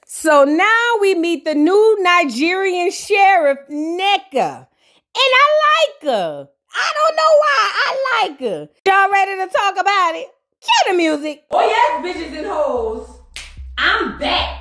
So now we meet the new Nigerian sheriff, Nneka. And I like her. I don't know why. I like her. Y'all ready to talk about it? Cue the music. Oh yes, bitches and hoes. I'm back.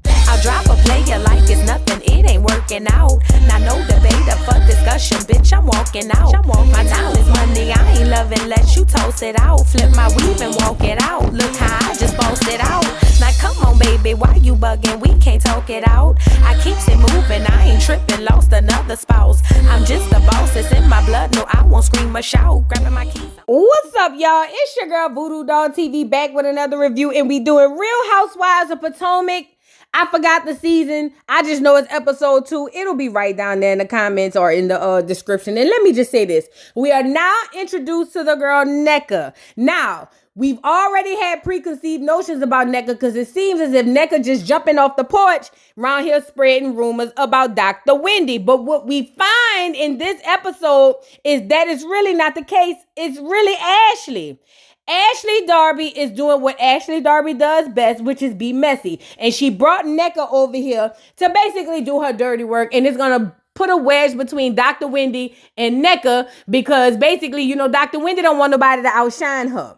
I drop a player like it's nothing, it ain't working out. Now no debate up for discussion, bitch, I'm walking out. My time is money, I ain't loving, let you toast it out. Flip my weave and walk it out, look how I just bossed it out. Now come on baby, why you bugging, we can't talk it out. I keeps it moving, I ain't tripping, lost another spouse. I'm just a boss, it's in my blood, no I won't scream or shout. Grabbing my keys. What's up, y'all? It's your girl Voodoo Doll TV back with another review, and we doing Real Housewives of Potomac. I forgot the season. I just know it's episode 2. It'll be right down there in the comments or in the description. And let me just say this. We are now introduced to the girl Nneka. Now, we've already had preconceived notions about Nneka because it seems as if Nneka just jumping off the porch around here spreading rumors about Dr. Wendy. But what we find in this episode is that it's really not the case. It's really Ashley. Ashley Darby is doing what Ashley Darby does best, which is be messy. And she brought Nneka over here to basically do her dirty work. And it's going to put a wedge between Dr. Wendy and Nneka because basically, you know, Dr. Wendy don't want nobody to outshine her.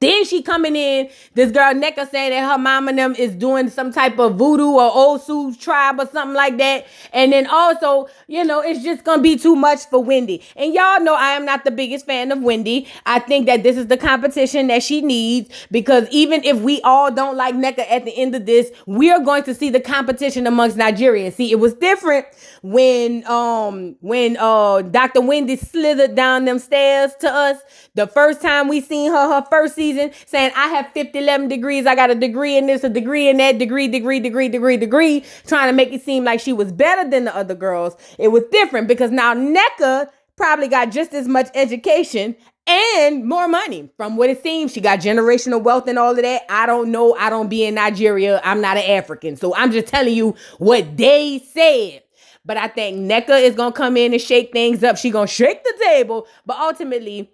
Then she coming in, this girl Nneka saying that her mom and them is doing some type of voodoo or old Sioux tribe or something like that. And then also, you know, it's just going to be too much for Wendy. And y'all know I am not the biggest fan of Wendy. I think that this is the competition that she needs because even if we all don't like Nneka at the end of this, we are going to see the competition amongst Nigerians. See, it was different when Dr. Wendy slithered down them stairs to us. The first time we seen her first season, saying I have 11 degrees, I got a degree in this, a degree in that, degree, trying to make it seem like she was better than the other girls. It was different because now Nneka probably got just as much education and more money. From what it seems, she got generational wealth and all of that. I don't know. I don't be in Nigeria. I'm not an African. So I'm just telling you what they said. But I think Nneka is going to come in and shake things up. She going to shake the table. But ultimately,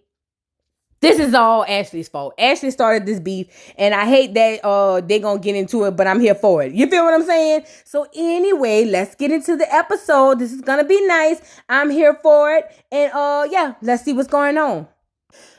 this is all Ashley's fault. Ashley started this beef, and I hate that they're going to get into it, but I'm here for it. You feel what I'm saying? So anyway, let's get into the episode. This is going to be nice. I'm here for it. And yeah, let's see what's going on.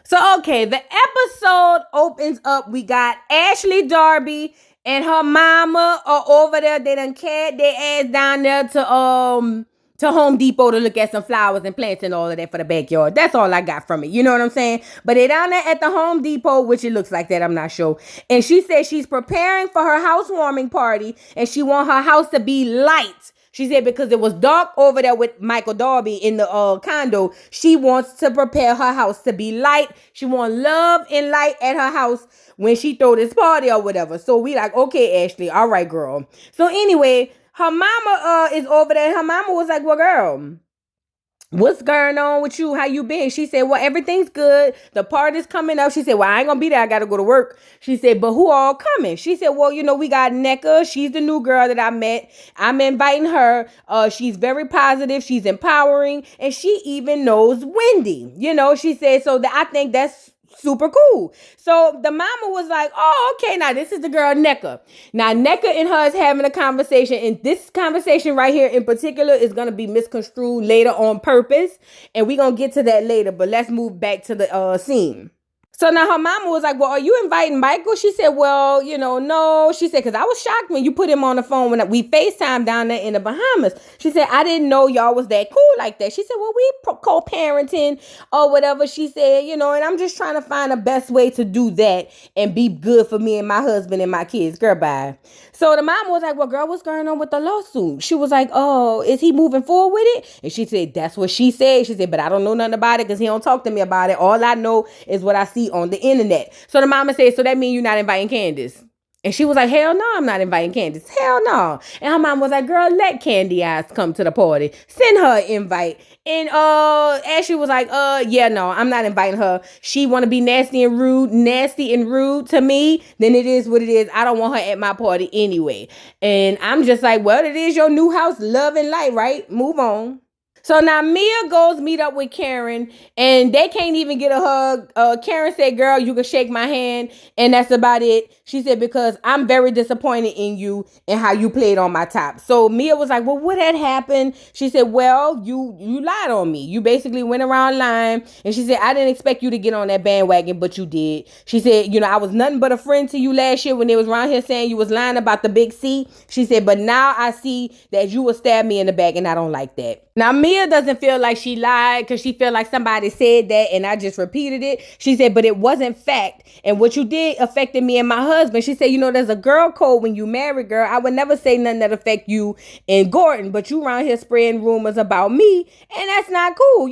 So, okay, the episode opens up. We got Ashley Darby and her mama are over there. They done carried their ass down there to Home Depot to look at some flowers and plants and all of that for the backyard. That's all I got from it. You know what I'm saying? But they're down there at the Home Depot, which it looks like that. I'm not sure. And she said she's preparing for her housewarming party and she want her house to be light. She said because it was dark over there with Michael Darby in the condo, she wants to prepare her house to be light. She want love and light at her house when she throw this party or whatever. So we like, okay, Ashley, all right, girl. So anyway, her mama is over there. Her mama was like, well, girl, what's going on with you? How you been? She said, well, everything's good. The party's coming up. She said, well, I ain't gonna be there. I gotta go to work. She said, but who all coming? She said, well, you know, we got Nneka. She's the new girl that I met. I'm inviting her. She's very positive. She's empowering. And she even knows Wendy. You know, she said, so I think that's super cool. So the mama was like, oh, okay, now this is the girl Nneka. Now Nneka and her is having a conversation, and this conversation right here in particular is going to be misconstrued later on purpose, and we're going to get to that later, but let's move back to the scene. So now her mama was like, well, are you inviting Michael? She said, well, you know, no. She said, because I was shocked when you put him on the phone when we FaceTime down there in the Bahamas. She said, I didn't know y'all was that cool like that. She said, well, we co-parenting or whatever. She said, you know, and I'm just trying to find the best way to do that and be good for me and my husband and my kids. Girl, bye. So the mama was like, well, girl, what's going on with the lawsuit? She was like, oh, is he moving forward with it? And she said, that's what she said. She said, but I don't know nothing about it because he don't talk to me about it. All I know is what I see on the internet. So the mama said, so that means you're not inviting Candace? And she was like, hell no, I'm not inviting Candace. Hell no. And her mom was like, girl, let Candy Eyes come to the party. Send her an invite. And Ashley was like, yeah, no, I'm not inviting her. She want to be nasty and rude to me. Then it is what it is. I don't want her at my party anyway. And I'm just like, well, it is your new house, love and light, right? Move on. So now Mia goes meet up with Karen, and they can't even get a hug. Karen said, "Girl, you can shake my hand," and that's about it. She said, "Because I'm very disappointed in you and how you played on my top." So Mia was like, "Well, what had happened?" She said, "Well, you lied on me. You basically went around lying." And she said, "I didn't expect you to get on that bandwagon, but you did." She said, "I was nothing but a friend to you last year when they was around here saying you was lying about the big C." She said, "But now I see that you will stab me in the back, and I don't like that." Now, Mia doesn't feel like she lied because she feel like somebody said that and I just repeated it. She said, "But it wasn't fact. And what you did affected me and my husband." She said, "There's a girl code when you marry, girl. I would never say nothing that affect you and Gordon, but you around here spreading rumors about me, and that's not cool,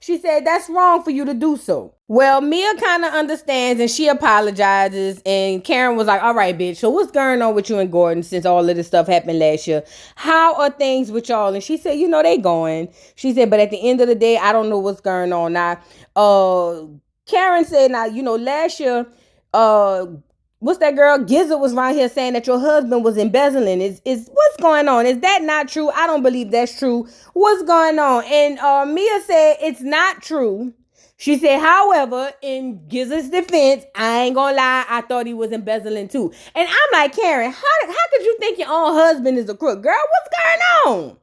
She said, "That's wrong for you to do so." Well, Mia kind of understands and she apologizes. And Karen was like, "All right, bitch. So what's going on with you and Gordon since all of this stuff happened last year? How are things with y'all?" And she said, "They going." She said, "But at the end of the day, I don't know what's going on." Now, Karen said, "Now, last year, what's that girl? Gizzard was around here saying that your husband was embezzling. Is what's going on? Is that not true? I don't believe that's true. What's going on?" And Mia said, "It's not true." She said, "However, in Gizzard's defense, I ain't gonna lie, I thought he was embezzling too." And I'm like, "Karen, how could you think your own husband is a crook? Girl, what's going on?"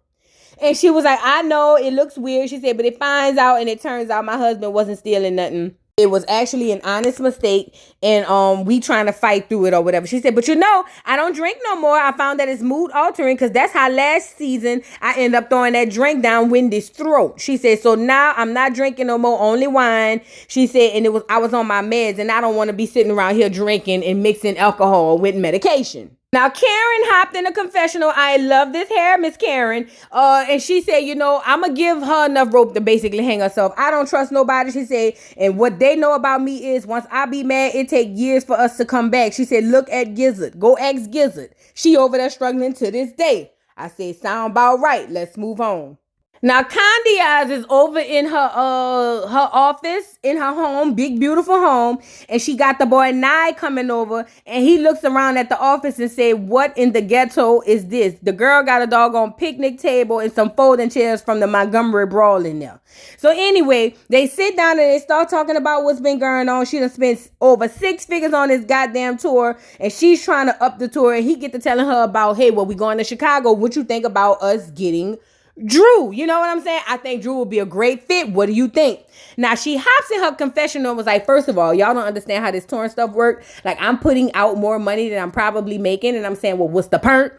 And she was like, "I know it looks weird." She said, "But it finds out and it turns out my husband wasn't stealing nothing. It was actually an honest mistake, and we trying to fight through it or whatever." She said, "But I don't drink no more. I found that it's mood altering because that's how last season I ended up throwing that drink down Wendy's throat." She said, "So now I'm not drinking no more, only wine." She said, "And I was on my meds, and I don't want to be sitting around here drinking and mixing alcohol with medication." Now, Karen hopped in a confessional. I love this hair, Miss Karen. And she said, "I'm going to give her enough rope to basically hang herself. I don't trust nobody." She said, "And what they know about me is once I be mad, it take years for us to come back." She said, "Look at Gizzard. Go ask Gizzard. She over there struggling to this day." I said, "Sound about right. Let's move on." Now, Condi Eyes is over in her office, in her home, big, beautiful home. And she got the boy Nye coming over. And he looks around at the office and said, "What in the ghetto is this?" The girl got a doggone picnic table and some folding chairs from the Montgomery Brawl in there. So anyway, they sit down and they start talking about what's been going on. She done spent over 6 figures on this goddamn tour. And she's trying to up the tour. And he get to telling her about, "Hey, well, we going to Chicago. What you think about us getting Drew?" You know what I'm saying? "I think Drew will be a great fit. What do you think?" Now, she hops in her confessional and was like, "First of all, y'all don't understand how this touring stuff works. Like, I'm putting out more money than I'm probably making." And I'm saying, "Well, what's the point?"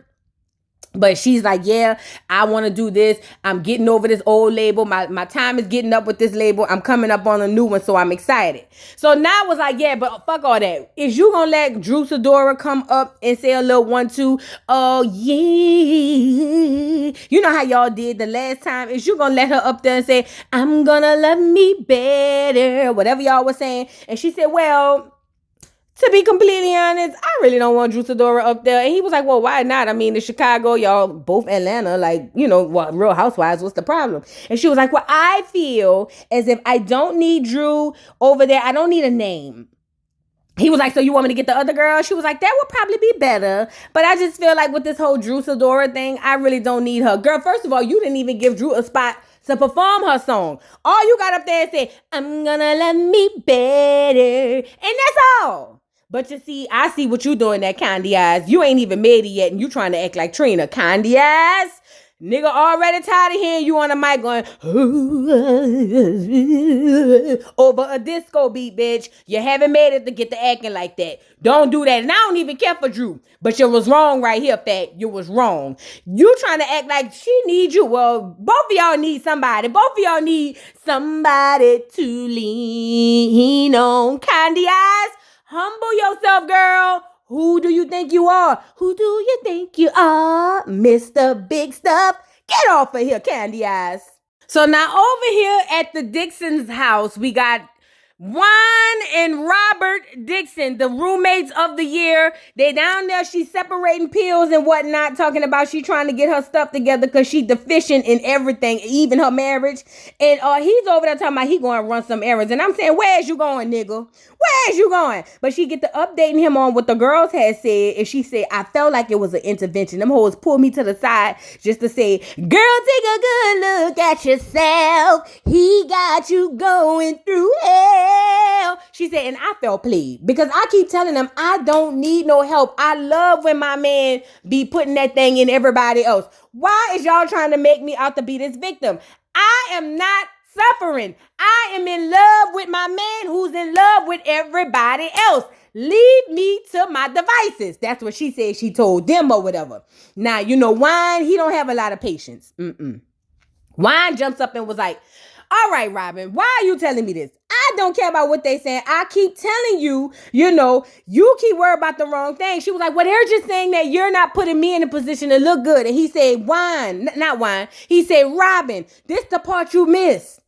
But she's like, "Yeah, I want to do this. I'm getting over this old label. My time is getting up with this label. I'm coming up on a new one, so I'm excited." So now I was like, "Yeah, but fuck all that. Is you gonna let Drew Sidora come up and say a little 1-2? Oh, yeah. You know how y'all did the last time. Is you gonna let her up there and say, 'I'm gonna love me better,' whatever y'all was saying?" And she said, "Well, to be completely honest, I really don't want Drew Sidora up there." And he was like, "Well, why not? I mean, in Chicago, y'all both Atlanta, like, Real Housewives, what's the problem?" And she was like, "Well, I feel as if I don't need Drew over there. I don't need a name." He was like, "So you want me to get the other girl?" She was like, "That would probably be better. But I just feel like with this whole Drew Sidora thing, I really don't need her." Girl, first of all, you didn't even give Drew a spot to perform her song. All you got up there and said, "I'm gonna love me better." And that's all. But you see, I see what you doing that Condi Eyes. You ain't even made it yet, and you trying to act like Trina. Condi Eyes, nigga already tired of hearing you on the mic going, over a disco beat, bitch. You haven't made it to get to acting like that. Don't do that. And I don't even care for Drew. But you was wrong right here, Fat. You was wrong. You trying to act like she needs you. Well, both of y'all need somebody. Both of y'all need somebody to lean on. Condi Eyes, humble yourself, girl. Who do you think you are? Who do you think you are? Mr. Big Stuff. Get off of here, Condi Eyes. So now over here at the Dixon's house, we got Juan and Robert Dixon, the roommates of the year. They down there, she's separating pills and whatnot, talking about she trying to get her stuff together because she deficient in everything, even her marriage. And he's over there talking about he going to run some errands. And I'm saying, where's you going, nigga? where is you going? But she get to updating him on what the girls had said, and she said, I felt like it was an intervention. Them hoes pulled me to the side just to say, girl, take a good look at yourself. He got you going through hell. She said, and I felt played because I keep telling them I don't need no help. I love when my man be putting that thing in everybody else. Why is y'all trying to make me out to be this victim? I am not suffering. I am in love with my man who's in love with everybody else. Leave me to my devices. That's what she said. She told them or whatever. Now, you know, Wine, he don't have a lot of patience. Wine jumps up and was like, all right, Robin, why are you telling me this? I don't care about what they saying. I keep telling you, you know, you keep worrying about the wrong thing. She was like, well, they're just saying that you're not putting me in a position to look good. And he said, not Wine. He said, Robin, this the part you miss.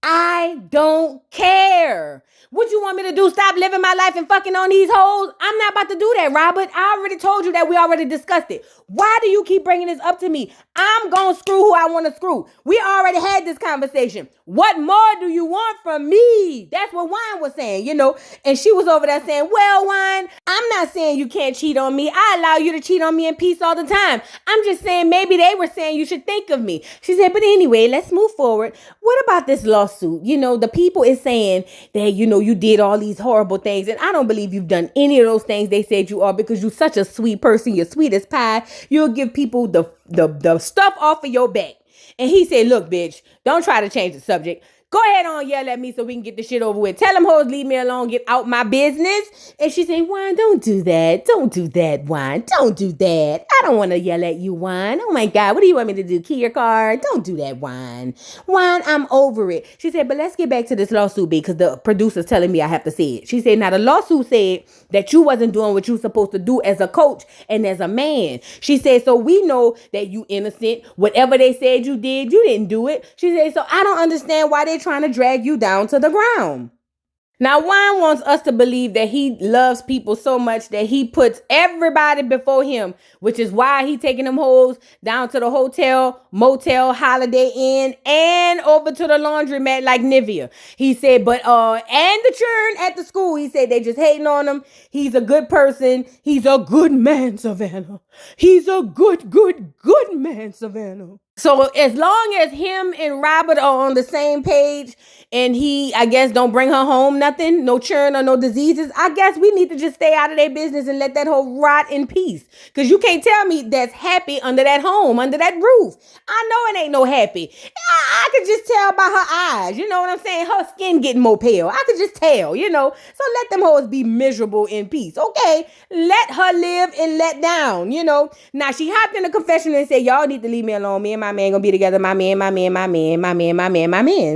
I don't care. What you want me to do? Stop living my life and fucking on these hoes? I'm not about to do that, Robert. I already told you that. We already discussed it. Why do you keep bringing this up to me? I'm going to screw who I want to screw. We already had this conversation. What more do you want from me? That's what Wine was saying, you know. And she was over there saying, well, Wine, I'm not saying you can't cheat on me. I allow you to cheat on me in peace all the time. I'm just saying maybe they were saying you should think of me. She said, but anyway, let's move forward. What about this lawsuit? You know, the people is saying that, you know, you did all these horrible things. And I don't believe you've done any of those things they said you are because you're such a sweet person. You're sweet as pie. You'll give people the stuff off of your back. And he said, look, bitch, don't try to change the subject. Go ahead on, yell at me so we can get this shit over with. Tell them hoes, leave me alone, get out my business. And she said, Wine, don't do that. Don't do that, Wine. Don't do that. I don't want to yell at you, Wine. Oh my God, what do you want me to do? Key your card? Don't do that, Wine. Wine, I'm over it. She said, but let's get back to this lawsuit, because the producer's telling me I have to say it. She said, now the lawsuit said that you wasn't doing what you were supposed to do as a coach and as a man. She said, so we know that you innocent. Whatever they said you did, you didn't do it. She said, so I don't understand why they trying to drag you down to the ground. Now, Wine wants us to believe that he loves people so much that he puts everybody before him, which is why he taking them hoes down to the hotel, motel, Holiday Inn, and over to the laundromat like Nivea. He said, but, and the churn at the school, he said they just hating on him. He's a good person. He's a good man, Savannah. He's a good man, Savannah. So as long as him and Robert are on the same page and he, I guess, don't bring her home nothing, no churn or no diseases, I guess we need to just stay out of their business and let that whole rot in peace. Because you can't tell me that's happy under that home, under that roof. I know it ain't no happy. I could just tell by her eyes, you know what I'm saying? Her skin getting more pale. I could just tell, you know. So let them hoes be miserable in peace, okay? Let her live and let down, you know. Now, she hopped in the confessional and said, y'all need to leave me alone. Me and my man gonna be together. My man.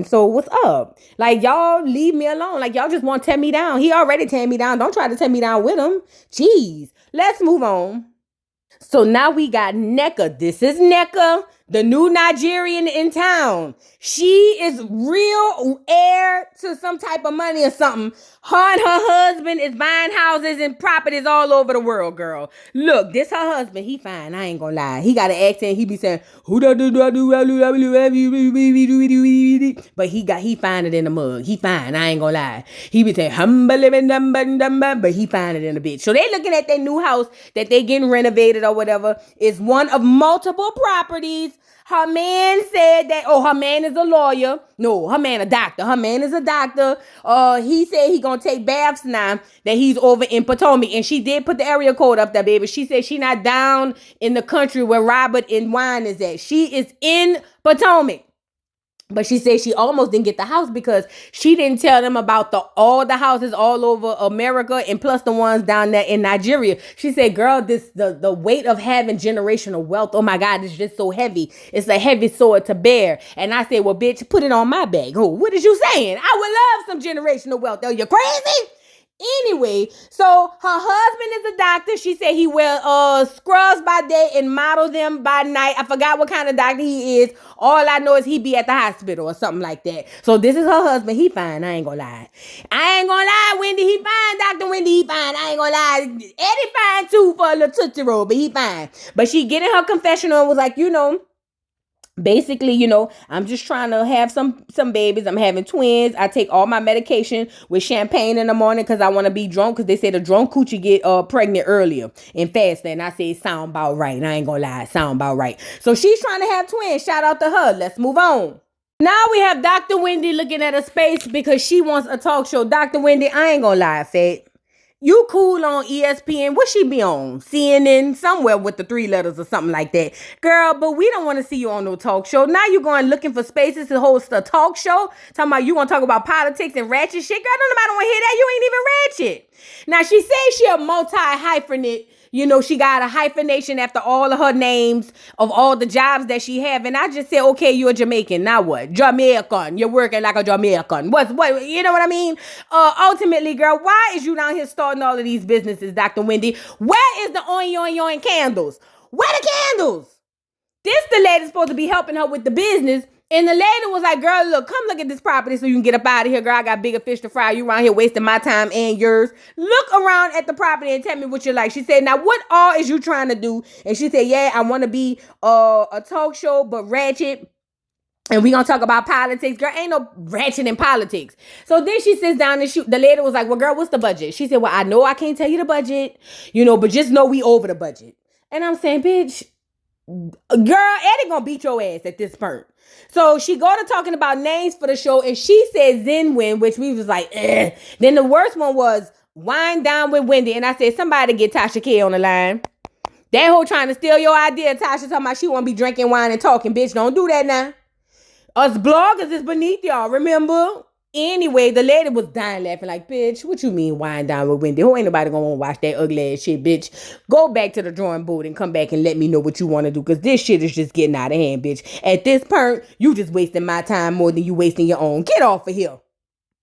So what's up? Like, y'all leave me alone. Like, y'all just want to tear me down. He already tear me down. Don't try to tear me down with him. Jeez. Let's move on. So now we got Nneka. This is Nneka, the new Nigerian in town. She is real heir to some type of money or something. Her and her husband is buying houses and properties all over the world, girl. Look, this her husband. He fine. I ain't gonna lie. He got an accent. He be saying, who da do da do but he fine it in the mug. He fine. I ain't gonna lie. He be saying, but he fine it in a bitch. So they looking at their new house that they getting renovated or whatever. It's one of multiple properties. Her man said that, her man is a lawyer. No, her man a doctor. Her man is a doctor. He said he gonna take baths now that he's over in Potomac. And she did put the area code up there, baby. She said she not down in the country where Robert and Wine is at. She is in Potomac. But she said she almost didn't get the house because she didn't tell them about all the houses all over America and plus the ones down there in Nigeria. She said, girl, the weight of having generational wealth, oh my God, it's just so heavy. It's a heavy sword to bear. And I said, well, bitch, put it on my back. Oh, what is you saying? I would love some generational wealth. Oh, you crazy? Anyway, so her husband is a doctor. She said he wear scrubs by day and model them by night. I forgot what kind of doctor he is. All I know is he be at the hospital or something like that. So this is her husband. He fine. I ain't gonna lie. Wendy. He fine. Dr. Wendy, he fine. I ain't gonna lie. Eddie fine too for a little Tootsie Roll, but he fine. But she get in her confessional and was like, you know, Basically, I'm just trying to have some babies. I'm having twins. I take all my medication with champagne in the morning because I want to be drunk, because they say the drunk coochie get pregnant earlier and faster. And I say sound about right. And I ain't gonna lie, sound about right. So she's trying to have twins. Shout out to her. Let's move on. Now we have Dr. Wendy looking at a space because she wants a talk show. Dr. Wendy, I ain't gonna lie, Fat. You cool on ESPN. What she be on? CNN, somewhere with the 3 letters or something like that. Girl, but we don't want to see you on no talk show. Now you going looking for spaces to host a talk show? Talking about you want to talk about politics and ratchet shit? Girl, nobody want to hear that. You ain't even ratchet. Now she says she a multi-hyphenate. She got a hyphenation after all of her names of all the jobs that she have. And I just said, okay, you're a Jamaican. Now what? Jamaican. You're working like a Jamaican. What? You know what I mean? Ultimately, girl, why is you down here starting all of these businesses, Dr. Wendy? Where is the oin candles? Where the candles? This the lady supposed to be helping her with the business. And the lady was like, girl, look, come look at this property so you can get up out of here, girl. I got bigger fish to fry. You around here wasting my time and yours. Look around at the property and tell me what you like. She said, now what all is you trying to do? And she said, yeah, I want to be a talk show, but ratchet. And we gonna talk about politics. Girl, ain't no ratchet in politics. So then she sits down and the lady was like, well, girl, what's the budget? She said, well, I know I can't tell you the budget, but just know we over the budget. And I'm saying, bitch, girl, Eddie gonna beat your ass at this point. So she go to talking about names for the show, and she said Zenwin, which we was like, eh. Then the worst one was Wine Down with Wendy. And I said, somebody get Tasha K on the line. That hoe trying to steal your idea. Tasha talking about she want to be drinking wine and talking. Bitch, don't do that now. Us bloggers is beneath y'all, remember? Anyway, the lady was dying laughing like, bitch, what you mean wine down with Wendy? Who ain't nobody gonna want to watch that ugly ass shit, bitch? Go back to the drawing board and come back and let me know what you want to do, because this shit is just getting out of hand, bitch. At this point, you just wasting my time more than you wasting your own. Get off of here.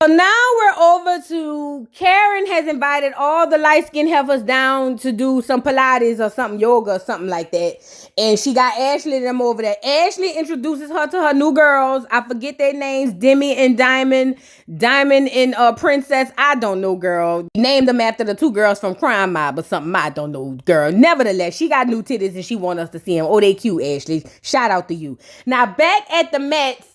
So now we're over to Karen has invited all the light-skinned heifers down to do some Pilates or something, yoga or something like that. And she got Ashley and them over there. Ashley introduces her to her new girls. I forget their names, Demi and Diamond. Diamond and Princess. I don't know, girl. Named them after the 2 girls from Crime Mob or something. I don't know, girl. Nevertheless, she got new titties and she want us to see them. Oh, they cute, Ashley. Shout out to you. Now, back at the Mets.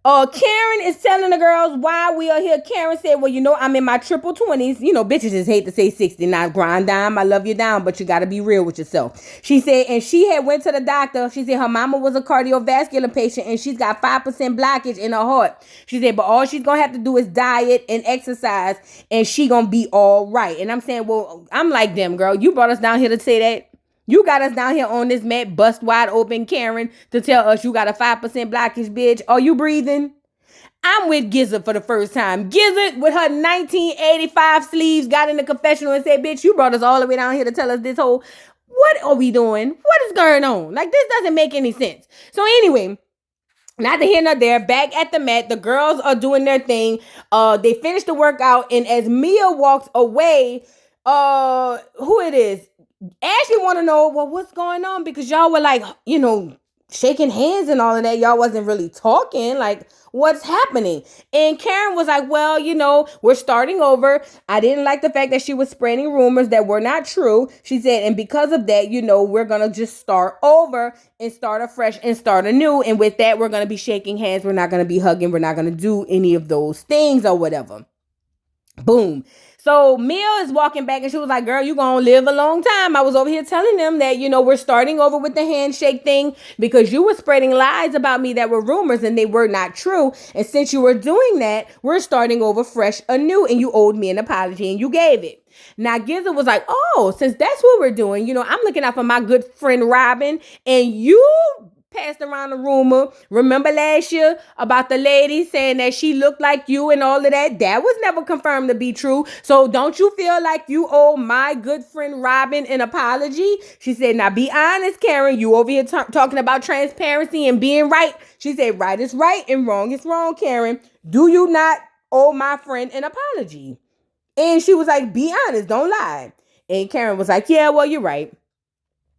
Karen is telling the girls why we are here. Karen said, well, I'm in my triple 20s. Bitches just hate to say 60. Now, grind down. I love you down, but you got to be real with yourself. She said, and she had went to the doctor. She said her mama was a cardiovascular patient and she's got 5% blockage in her heart. She said, but all she's going to have to do is diet and exercise and she going to be all right. And I'm saying, well, I'm like them, girl. You brought us down here to say that. You got us down here on this mat, bust wide open, Karen, to tell us you got a 5% blockage, bitch. Are you breathing? I'm with Gizzard for the first time. Gizzard with her 1985 sleeves got in the confessional and said, bitch, you brought us all the way down here to tell us this whole, what are we doing? What is going on? Like, this doesn't make any sense. So anyway, not here nor there, back at the mat, the girls are doing their thing. They finished the workout, and as Mia walks away, who it is? Ashley want to know, well, what's going on? Because y'all were like, shaking hands and all of that. Y'all wasn't really talking. Like, what's happening? And Karen was like, well, we're starting over. I didn't like the fact that she was spreading rumors that were not true. She said, and because of that, we're going to just start over and start afresh and start anew. And with that, we're going to be shaking hands. We're not going to be hugging. We're not going to do any of those things or whatever. Boom. So Mia is walking back and she was like, girl, you gonna live a long time. I was over here telling them that, we're starting over with the handshake thing because you were spreading lies about me that were rumors and they were not true. And since you were doing that, we're starting over fresh anew and you owed me an apology and you gave it. Now, Gizzard was like, oh, since that's what we're doing, I'm looking out for my good friend Robin, and you passed around the rumor, remember last year about the lady saying that she looked like you and all of that? That was never confirmed to be true. So don't you feel like you owe my good friend Robin an apology? She said, now be honest, Karen, you over here talking about transparency and being right. She said, right is right and wrong is wrong, Karen. Do you not owe my friend an apology? And she was like, be honest, don't lie. And Karen was like, yeah, well, you're right.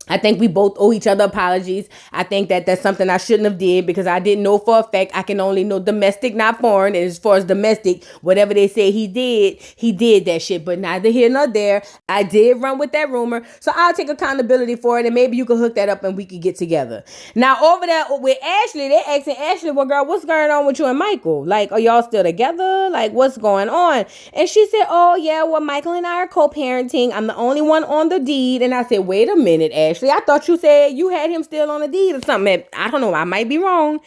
I think we both owe each other apologies. I think that that's something I shouldn't have did because I didn't know for a fact. I can only know domestic, not foreign. And as far as domestic, whatever they say he did that shit. But neither here nor there. I did run with that rumor. So I'll take accountability for it. And maybe you can hook that up and we could get together. Now over there with Ashley, they asking Ashley, well, girl, what's going on with you and Michael? Like, are y'all still together? Like, what's going on? And she said, oh, yeah, well, Michael and I are co-parenting. I'm the only one on the deed. And I said, wait a minute, Ashley. I thought you said you had him still on the deed or something. I don't know. I might be wrong.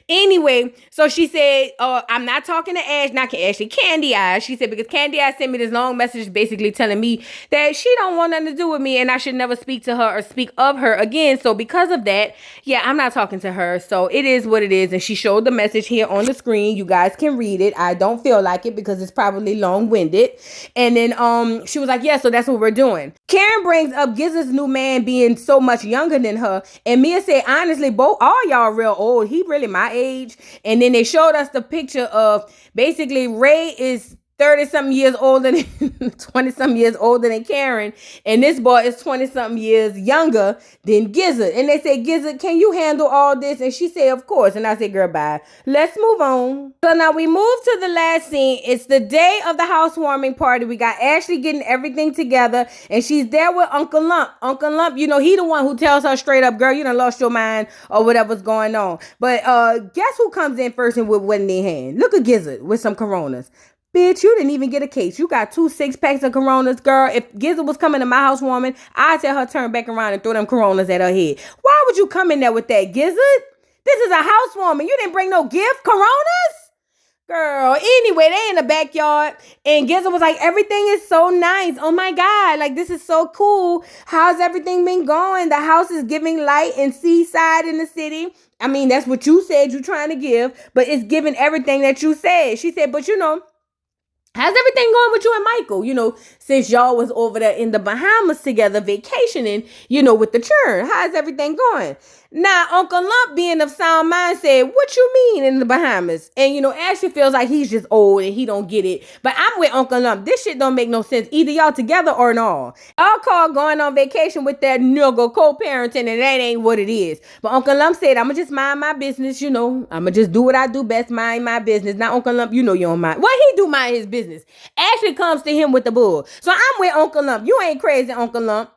Anyway, so she said, I'm not talking to Ashley, Candy Eye. She said, because Candy Eye sent me this long message basically telling me that she don't want nothing to do with me and I should never speak to her or speak of her again. So because of that, yeah, I'm not talking to her. So it is what it is. And she showed the message here on the screen. You guys can read it. I don't feel like it because it's probably long-winded. And then she was like, yeah, so that's what we're doing. Karen brings up Giz's new man being so much younger than her. And Mia said, honestly, all y'all real old. He really my age. And then they showed us the picture of basically Ray is 30-something years older than 20-something years older than Karen. And this boy is 20-something years younger than Gizzard. And they said, Gizzard, can you handle all this? And she said, of course. And I said, girl, bye. Let's move on. So now we move to the last scene. It's the day of the housewarming party. We got Ashley getting everything together. And she's there with Uncle Lump. Uncle Lump, you know, he the one who tells her straight up, girl, you done lost your mind or whatever's going on. But guess who comes in first and with one in their hand? Look at Gizzard with some Coronas. Bitch, you didn't even get a case. You got 2 6-packs of Coronas, girl. If Gizzard was coming to my housewarming, I'd tell her turn back around and throw them Coronas at her head. Why would you come in there with that, Gizzard? This is a housewarming. You didn't bring no gift, Coronas? Girl, anyway, they in the backyard and Gizzard was like, everything is so nice. Oh my God, like this is so cool. How's everything been going? The house is giving light and seaside in the city. I mean, that's what you said you're trying to give, but it's giving everything that you said. She said, but you know, how's everything going with you and Michael? You know, since y'all was over there in the Bahamas together vacationing, you know, with the churn. How's everything going? Now, Uncle Lump, being of sound mind, said, what you mean in the Bahamas? And, you know, Ashley feels like he's just old and he don't get it. But I'm with Uncle Lump. This shit don't make no sense. Either y'all together or not. I'll call going on vacation with that nigga co-parenting and that ain't what it is. But Uncle Lump said, I'm going to just mind my business, you know. I'm going to just do what I do best, mind my business. Now, Uncle Lump, you know you don't mind. Well, he do mind his business. Ashley comes to him with the bull. So I'm with Uncle Lump. You ain't crazy, Uncle Lump.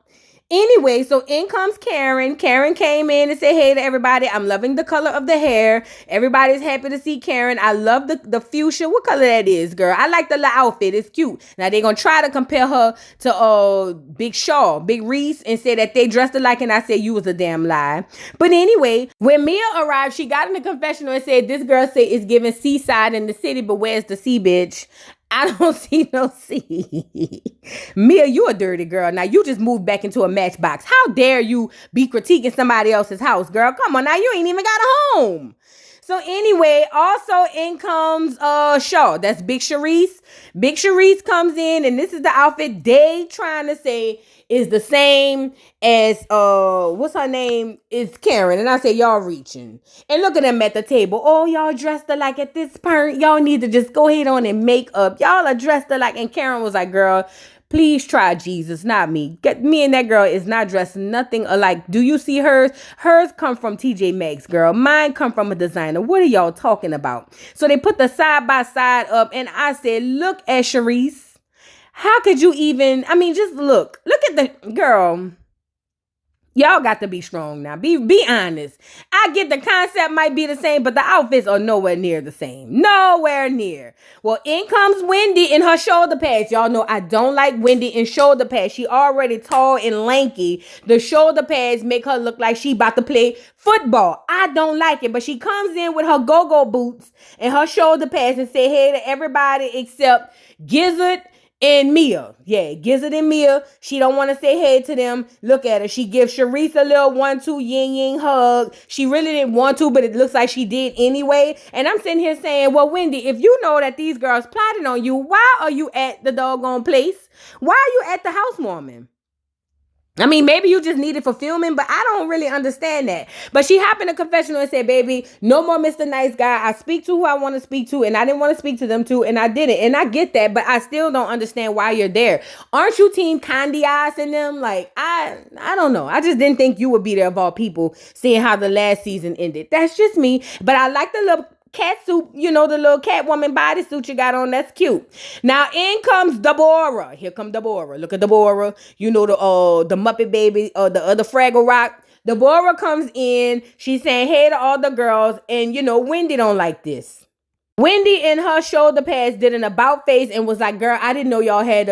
Anyway, so in comes Karen. Karen came in and said, hey to everybody, I'm loving the color of the hair. Everybody's happy to see Karen. I love the fuchsia. What color that is, girl? I like the little outfit. It's cute. Now, they're going to try to compare her to Big Shaw, Big Reese, and say that they dressed alike, and I said, you was a damn lie. But anyway, when Mia arrived, she got in the confessional and said, this girl said it's giving seaside in the city, but where's the sea, bitch? I don't see no sea. Mia, you a dirty girl. Now, you just moved back into a matchbox. How dare you be critiquing somebody else's house, girl? Come on, now you ain't even got a home. So anyway, also in comes Shaw. That's Big Sharice. Big Sharice comes in, and this is the outfit they trying to say is the same as what's her name? Is Karen. And I say, y'all reaching. And look at them at the table. Oh, y'all dressed alike at this point. Y'all need to just go ahead on and make up. Y'all are dressed alike. And Karen was like, girl, please try Jesus, not me. Me and that girl is not dressed nothing alike. Do you see hers? Hers come from TJ Maxx, girl. Mine come from a designer. What are y'all talking about? So they put the side by side up, and I said, look at Sharice. How could you even, I mean, just look at the girl. Y'all got to be strong now. Be honest. I get the concept might be the same, but the outfits are nowhere near the same. Nowhere near. Well, in comes Wendy in her shoulder pads. Y'all know I don't like Wendy in shoulder pads. She already tall and lanky. The shoulder pads make her look like she about to play football. I don't like it, but she comes in with her go-go boots and her shoulder pads and say hey to everybody except Gizzard and Mia. Yeah, Gizzard and Mia. She don't want to say hey to them. Look at her. She gives Sharice a little 1-2 yin hug. She really didn't want to, but it looks like she did anyway. And I'm sitting here saying, well, Wendy, if you know that these girls plotted on you, why are you at the doggone place? Why are you at the housewarming? I mean, maybe you just needed fulfillment, but I don't really understand that. But she hopped in a confessional and said, baby, no more Mr. Nice Guy. I speak to who I want to speak to, and I didn't want to speak to them too, and I did it. And I get that, but I still don't understand why you're there. Aren't you team Candy Eyes in them? Like, I don't know. I just didn't think you would be there of all people, seeing how the last season ended. That's just me. But I like the little cat suit, the little Catwoman bodysuit you got on. That's cute. Now in comes Deborah. Here come Deborah. Look at Deborah. The Muppet Baby, the other Fraggle Rock. Deborah comes in. She's saying hey to all the girls, and Wendy don't like this. Wendy in her shoulder pads did an about face and was like, girl, I didn't know y'all had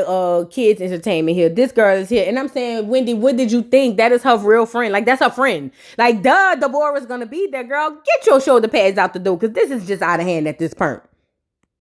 kids entertainment here. This girl is here. And I'm saying, Wendy, what did you think? That is her real friend. Like, that's her friend. Like, duh, Deborah's gonna be there, girl. Get your shoulder pads out the door, because this is just out of hand at this point.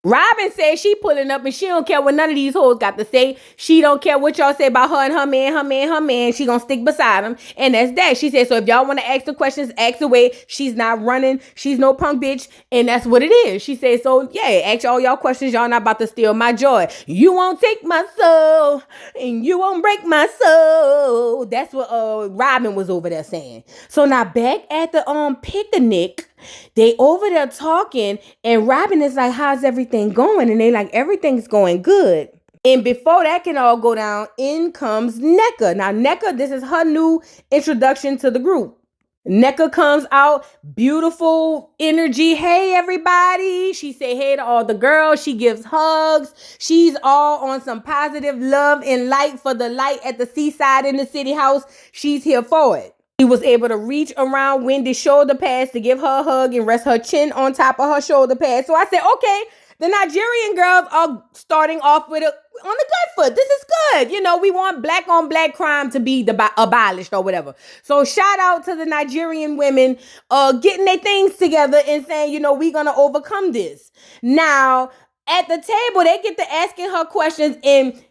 Robin says she pulling up and she don't care what none of these hoes got to say. She don't care what y'all say about her and her man. She gonna stick beside him. And that's that. She said, so if y'all want to ask the questions, ask away. She's not running. She's no punk bitch. And that's what it is. She said, so yeah, ask all y'all questions. Y'all not about to steal my joy. You won't take my soul and you won't break my soul. That's what Robin was over there saying. So now back at the picnic, they over there talking, and Robin is like, how's everything going? And they like, everything's going good. And before that can all go down, in comes NECA. Now NECA, this is her new introduction to the group. NECA comes out, beautiful energy. Hey, everybody. She say hey to all the girls. She gives hugs. She's all on some positive love and light for the light at the seaside in the city house. She's here for it. She was able to reach around Wendy's shoulder pads to give her a hug and rest her chin on top of her shoulder pads. So I said, okay, the Nigerian girls are starting off on a good foot. This is good. We want black on black crime to be abolished or whatever. So shout out to the Nigerian women getting their things together and saying, we're going to overcome this. Now, at the table, they get to asking her questions, and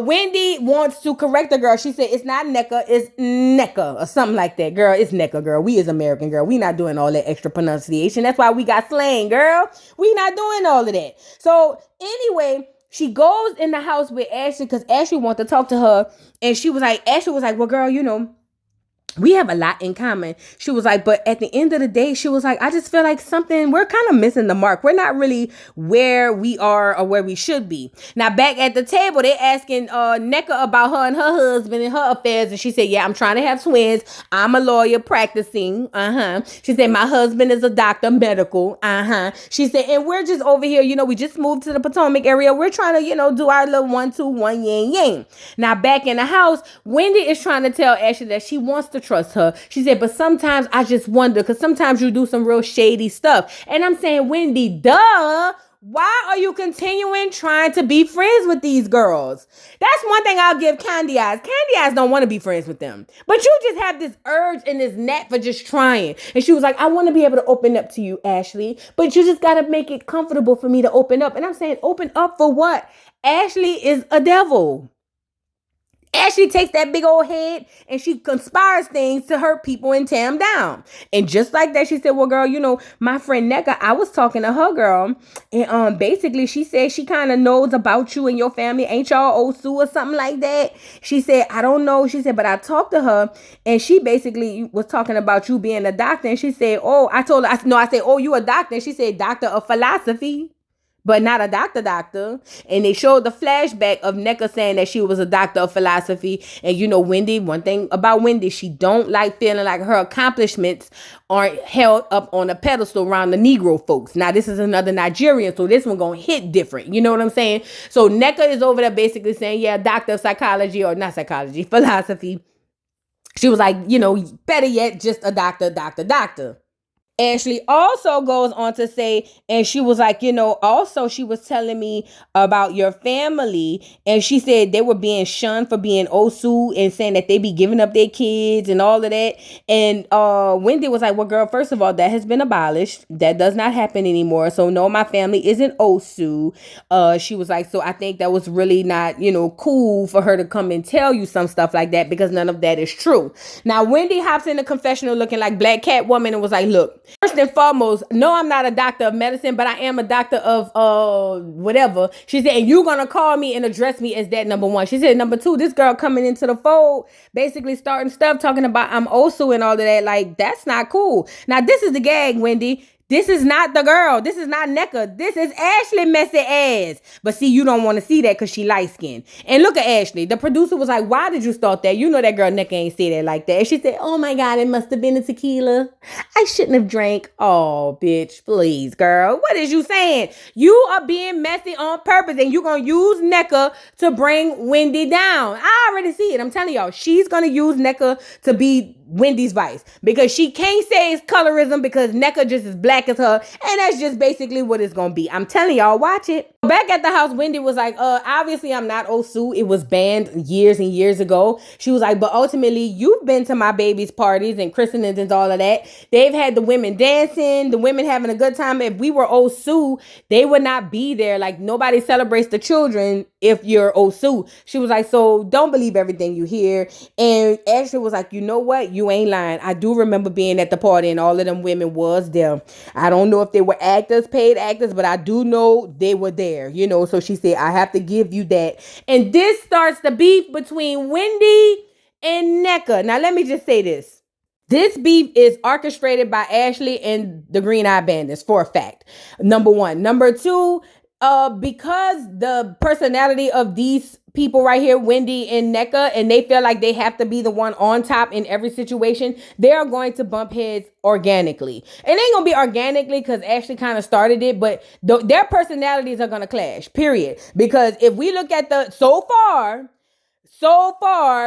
Wendy wants to correct the girl. She said, it's not NECA, it's NECA or something like that. Girl, it's NECA, girl. We is American, girl. We not doing all that extra pronunciation. That's why we got slang, girl. We not doing all of that. So anyway, she goes in the house with Ashley because Ashley wanted to talk to her. And Ashley was like, well, girl, we have a lot in common. She was like, but at the end of the day, she was like, I just feel like we're kind of missing the mark. We're not really where we are or where we should be. Now, back at the table, they asking NECA about her and her husband and her affairs. And she said, yeah, I'm trying to have twins. I'm a lawyer practicing. She said, my husband is a doctor, medical. She said, and we're just over here, we just moved to the Potomac area. We're trying to, do our little 1, 2, 1, yang. Now, back in the house, Wendy is trying to tell Ashley that she wants to trust her. She said, but sometimes I just wonder, because sometimes you do some real shady stuff. And I'm saying, Wendy, duh. Why are you continuing trying to be friends with these girls? That's one thing I'll give Candy Eyes. Candy Eyes don't want to be friends with them. But you just have this urge and this knack for just trying. And she was like, I want to be able to open up to you, Ashley. But you just got to make it comfortable for me to open up. And I'm saying, open up for what? Ashley is a devil. Ashley takes that big old head and she conspires things to hurt people and tear them down. And just like that, she said, well, girl, my friend NECA, I was talking to her, girl. And basically she said she kind of knows about you and your family. Ain't y'all Osu or something like that? She said, I don't know. She said, but I talked to her and she basically was talking about you being a doctor. And she said, oh, I said, oh, you a doctor? And she said, doctor of philosophy. But not a doctor. And they showed the flashback of NECA saying that she was a doctor of philosophy. And Wendy, one thing about Wendy, she don't like feeling like her accomplishments aren't held up on a pedestal around the Negro folks. Now, this is another Nigerian, so this one gonna hit different. You know what I'm saying? So NECA is over there basically saying, yeah, doctor of psychology, or not psychology, philosophy. She was like, better yet, just a doctor. Ashley also goes on to say, and she was like, also she was telling me about your family. And she said they were being shunned for being Osu and saying that they be giving up their kids and all of that. And Wendy was like, well, girl, first of all, that has been abolished. That does not happen anymore. So no, my family isn't Osu. She was like, so I think that was really not, cool for her to come and tell you some stuff like that, because none of that is true. Now, Wendy hops in the confessional looking like Black Catwoman and was like, look, First and foremost, no, I'm not a doctor of medicine, but I am a doctor of whatever. She said, and you're gonna call me and address me as that, number one. She said, number two, this girl coming into the fold, basically starting stuff, talking about I'm Osu and all of that. Like, that's not cool. Now, this is the gag, Wendy. This is not the girl. This is not Nneka. This is Ashley messy ass. But see, you don't want to see that because she light skinned. And look at Ashley. The producer was like, why did you start that? You know that girl Nneka ain't say that like that. And she said, oh my God, it must have been a tequila. I shouldn't have drank. Oh, bitch, please, girl. What is you saying? You are being messy on purpose and you're going to use Nneka to bring Wendy down. I already see it. I'm telling y'all, she's going to use Nneka to be Wendy's vice because she can't say it's colorism because Nneka just as black as her, and that's just basically what it's gonna be. I'm telling y'all, watch it. Back at the house, Wendy was like, obviously I'm not Osu. It was banned years and years ago. She was like, but ultimately you've been to my baby's parties and christenings and all of that. They've had the women dancing, the women having a good time. If we were Osu, they would not be there. Like, nobody celebrates the children if you're Osu. She was like, so don't believe everything you hear. And Ashley was like, you know what? You ain't lying. I do remember being at the party and all of them women was there. I don't know if they were actors, paid actors, but I do know they were there, you know. So she said, I have to give you that. And this starts the beef between Wendy and Nneka. Now, let me just say this. This beef is orchestrated by Ashley and the Green Eye Bandits for a fact. Number one. Number two, because the personality of these people right here, Wendy and Nneka, and they feel like they have to be the one on top in every situation, they're going to bump heads organically. It ain't gonna be organically because Ashley kind of started it, but their personalities are gonna clash, period. Because if we look at so far,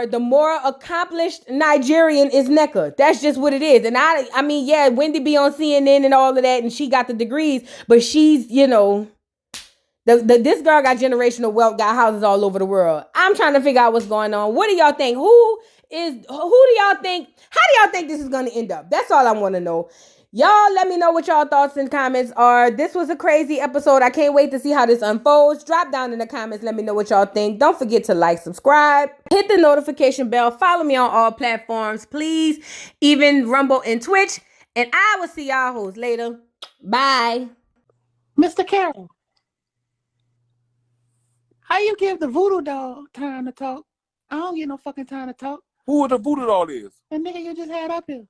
the more accomplished Nigerian is Nneka. That's just what it is. And I mean, yeah, Wendy be on CNN and all of that, and she got the degrees, but she's, you know, this girl got generational wealth, got houses all over the world. I'm trying to figure out what's going on. What do y'all think? How do y'all think this is going to end up? That's all I want to know. Y'all let me know what y'all thoughts and comments are. This was a crazy episode. I can't wait to see how this unfolds. Drop down in the comments. Let me know what y'all think. Don't forget to like, subscribe, hit the notification bell. Follow me on all platforms, please. Even Rumble and Twitch. And I will see y'all hoes later. Bye. Mr. Carroll, how you give the voodoo doll time to talk? I don't get no fucking time to talk. Who the voodoo doll is? The nigga you just had up here.